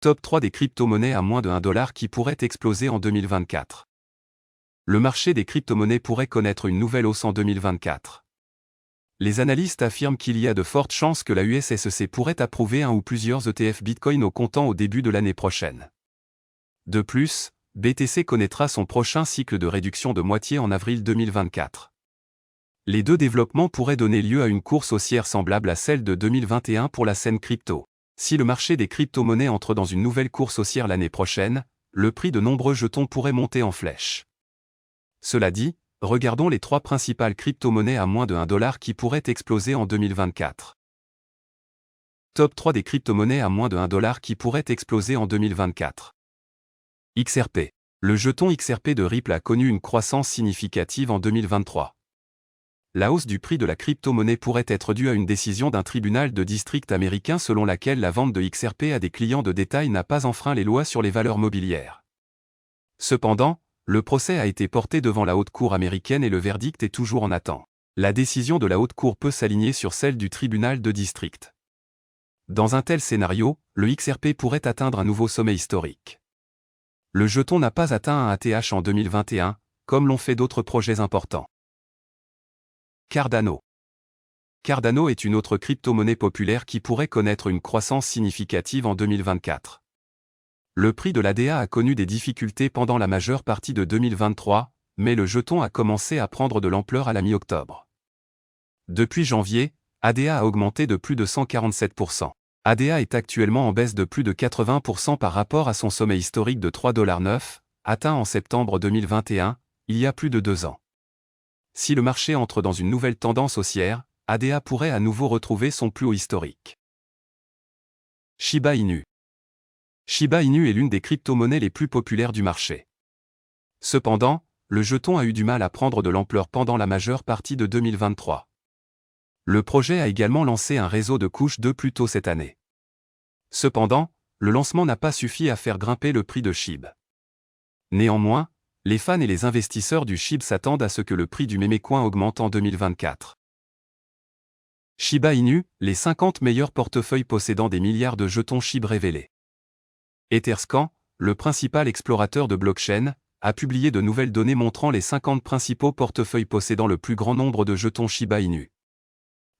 Top 3 des crypto-monnaies à moins de $1 qui pourraient exploser en 2024. Le marché des crypto-monnaies pourrait connaître une nouvelle hausse en 2024. Les analystes affirment qu'il y a de fortes chances que la USSC pourrait approuver un ou plusieurs ETF Bitcoin au comptant au début de l'année prochaine. De plus, BTC connaîtra son prochain cycle de réduction de moitié en avril 2024. Les deux développements pourraient donner lieu à une course haussière semblable à celle de 2021 pour la scène crypto. Si le marché des crypto-monnaies entre dans une nouvelle course haussière l'année prochaine, le prix de nombreux jetons pourrait monter en flèche. Cela dit, regardons les 3 principales crypto-monnaies à moins de $1 qui pourraient exploser en 2024. Top 3 des crypto-monnaies à moins de $1 qui pourraient exploser en 2024. XRP. Le jeton XRP de Ripple a connu une croissance significative en 2023. La hausse du prix de la crypto-monnaie pourrait être due à une décision d'un tribunal de district américain selon laquelle la vente de XRP à des clients de détail n'a pas enfreint les lois sur les valeurs mobilières. Cependant, le procès a été porté devant la haute cour américaine et le verdict est toujours en attente. La décision de la haute cour peut s'aligner sur celle du tribunal de district. Dans un tel scénario, le XRP pourrait atteindre un nouveau sommet historique. Le jeton n'a pas atteint un ATH en 2021, comme l'ont fait d'autres projets importants. Cardano. Cardano est une autre crypto-monnaie populaire qui pourrait connaître une croissance significative en 2024. Le prix de l'ADA a connu des difficultés pendant la majeure partie de 2023, mais le jeton a commencé à prendre de l'ampleur à la mi-octobre. Depuis janvier, ADA a augmenté de plus de 147%. ADA est actuellement en baisse de plus de 80% par rapport à son sommet historique de $3,9, atteint en septembre 2021, il y a plus de 2 ans. Si le marché entre dans une nouvelle tendance haussière, ADA pourrait à nouveau retrouver son plus haut historique. Shiba Inu. Shiba Inu est l'une des crypto-monnaies les plus populaires du marché. Cependant, le jeton a eu du mal à prendre de l'ampleur pendant la majeure partie de 2023. Le projet a également lancé un réseau de couche 2 plus tôt cette année. Cependant, le lancement n'a pas suffi à faire grimper le prix de SHIB. Néanmoins, les fans et les investisseurs du SHIB s'attendent à ce que le prix du mémécoin augmente en 2024. Shiba Inu, les 50 meilleurs portefeuilles possédant des milliards de jetons SHIB révélés. Etherscan, le principal explorateur de blockchain, a publié de nouvelles données montrant les 50 principaux portefeuilles possédant le plus grand nombre de jetons Shiba Inu.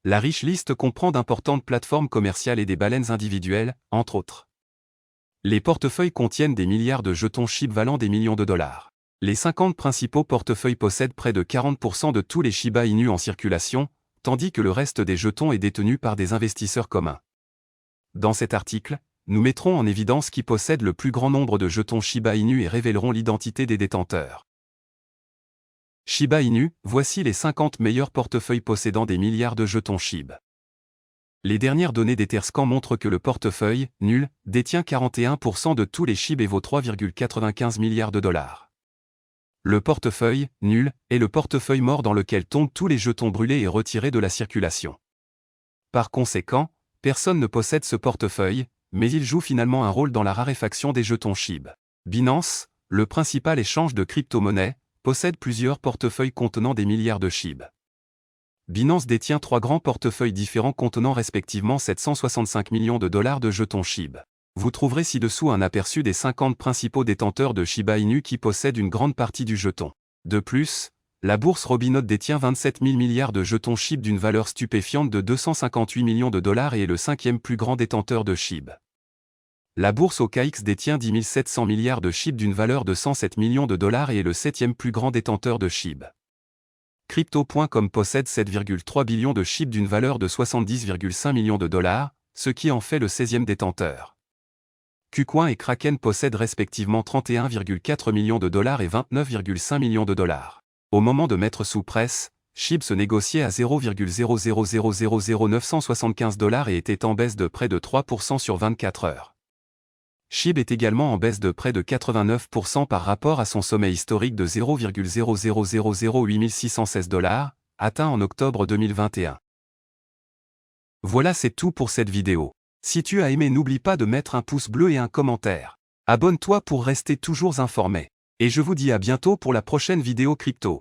La riche liste comprend d'importantes plateformes commerciales et des baleines individuelles, entre autres. Les portefeuilles contiennent des milliards de jetons SHIB valant des millions de dollars. Les 50 principaux portefeuilles possèdent près de 40% de tous les Shiba Inu en circulation, tandis que le reste des jetons est détenu par des investisseurs communs. Dans cet article, nous mettrons en évidence qui possède le plus grand nombre de jetons Shiba Inu et révélerons l'identité des détenteurs. Shiba Inu, voici les 50 meilleurs portefeuilles possédant des milliards de jetons SHIB. Les dernières données d'Etherscan montrent que le portefeuille, nul, détient 41% de tous les SHIB et vaut 3,95 milliards de dollars. Le portefeuille, nul, est le portefeuille mort dans lequel tombent tous les jetons brûlés et retirés de la circulation. Par conséquent, personne ne possède ce portefeuille, mais il joue finalement un rôle dans la raréfaction des jetons SHIB. Binance, le principal échange de crypto-monnaies, possède plusieurs portefeuilles contenant des milliards de SHIB. Binance détient 3 grands portefeuilles différents contenant respectivement 765 millions de dollars de jetons SHIB. Vous trouverez ci-dessous un aperçu des 50 principaux détenteurs de Shiba Inu qui possèdent une grande partie du jeton. De plus, la bourse Robinhood détient 27 000 milliards de jetons SHIB d'une valeur stupéfiante de 258 millions de dollars et est le 5e plus grand détenteur de SHIB. La bourse OKX détient 10 700 milliards de SHIB d'une valeur de 107 millions de dollars et est le 7e plus grand détenteur de SHIB. Crypto.com possède 7,3 billions de SHIB d'une valeur de 70,5 millions de dollars, ce qui en fait le 16e détenteur. KuCoin et Kraken possèdent respectivement 31,4 millions de dollars et 29,5 millions de dollars. Au moment de mettre sous presse, SHIB se négociait à 0,0000975 dollars et était en baisse de près de 3% sur 24 heures. SHIB est également en baisse de près de 89% par rapport à son sommet historique de 0,0008616 dollars, atteint en octobre 2021. Voilà, c'est tout pour cette vidéo. Si tu as aimé, n'oublie pas de mettre un pouce bleu et un commentaire. Abonne-toi pour rester toujours informé. Et je vous dis à bientôt pour la prochaine vidéo crypto.